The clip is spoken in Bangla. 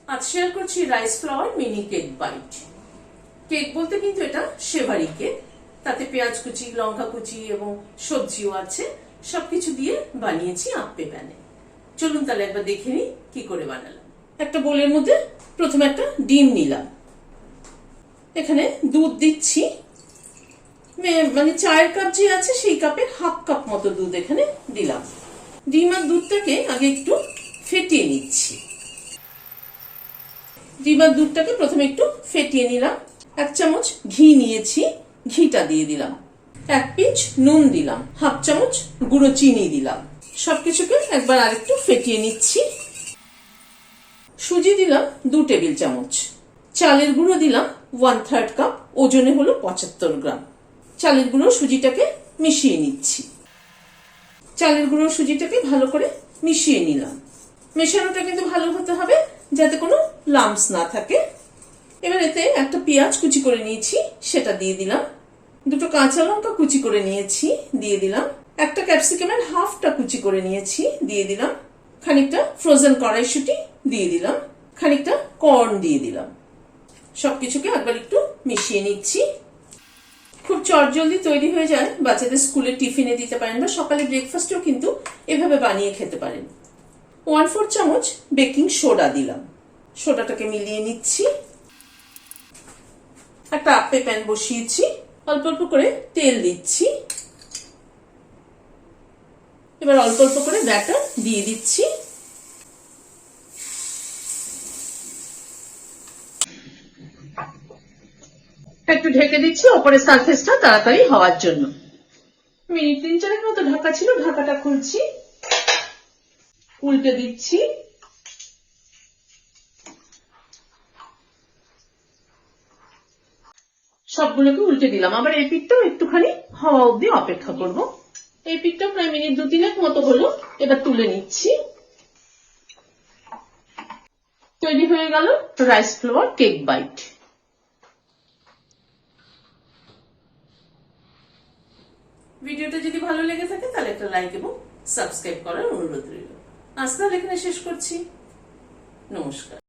আজ শেয়ার করছি rice flour mini cake bite. Cake বলতে কিন্তু এটা সেভারি কেক, তাতে পেঁয়াজ কুচি, লঙ্কা কুচি এবং সবজিও আছে। সবকিছু দিয়ে বানিয়েছি আপ্পে প্যানে। চলুন তাহলে একবার দেখে নিই কি করে বানালাম। একটা বোলের মধ্যে প্রথমে একটা ডিম নিলাম, এখানে দুধ দিচ্ছি, মানে চায়ের কাপ যে আছে সেই কাপের হাফ কাপ মতো দুধ এখানে দিলাম। ডিম আর দুধটাকে আগে একটু ফেটিয়ে নিচ্ছি। ডিম আর দুধটাকে প্রথমে একটু ফেটিয়ে নিলাম। 1 চামচ ঘি নিয়েছি, ঘিটা দিয়ে দিলাম। 1 পিঞ্চ নুন দিলাম, হাফ চামচ গুঁড়ো চিনি দিলাম। সবকিছুকে একবার আরেকটু ফেটিয়ে নিচ্ছি। সুজি দিলাম 2 টেবিল চামচ, চালের গুঁড়ো দিলাম 1/3 কাপ, ওজনে হলো 75 গ্রাম। চালের গুঁড়ো সুজিটাকে মিশিয়ে নিচ্ছি। চালের গুঁড়ো সুজিটাকে ভালো করে মিশিয়ে নিলাম। মেশানোটা কিন্তু ভালো হতে হবে যাতে কোনো লাম্পস না থাকে। এবার এতে একটা পেঁয়াজ কুচি করে নিয়েছি, সেটা দিয়ে দিলাম। 2টো কাঁচা লঙ্কা কুচি করে নিয়েছি, দিয়ে দিলাম। একটা ক্যাপসিকামের হাফটা কুচি করে নিয়েছি, দিয়ে দিলাম। খানিকটা ফ্রোজেন কড়াইশুঁটি দিয়ে দিলাম, খানিকটা কর্ন দিয়ে দিলাম। সবকিছুকে একবার একটু মিশিয়ে নিচ্ছি। খুব চটজলদি তৈরি হয়ে যায়, বাচ্চাদের স্কুলে টিফিনে দিতে পারেন বা সকালে ব্রেকফাস্টেও কিন্তু এভাবে বানিয়ে খেতে পারেন। 1/4 চামচ বেকিং সোডা দিলাম, সোডাটাকে মিলিয়ে নিচ্ছি। একটা আপ্পে প্যান বসিয়েছি, অল্প অল্প করে তেল দিচ্ছি। এবার অল্প অল্প করে ব্যাটার দিয়ে দিচ্ছি। একটু ঢেকে দিচ্ছি ওপরের সারফেসটা তাড়াতাড়ি হওয়ার জন্য। মিনিট 3-4 মতো ঢাকা ছিল, ঢাকাটা খুলছি, উল্টে দিচ্ছি। সবগুলোকে উল্টে দিলাম। আবার এই পিঠটাও একটুখানি হওয়া অবধি অপেক্ষা করব। এই পিঠটা প্রায় মিনিট 2-3 মতো হলো, এবার তুলে নিচ্ছি। তৈরি হয়ে গেল রাইস ফ্লাওয়ার কেক বাইট। ভিডিওটা যদি ভালো লেগে থাকে তাহলে একটা লাইক এবং সাবস্ক্রাইব করার অনুরোধ রইল। আজ তাহলে এখানে শেষ করছি। নমস্কার।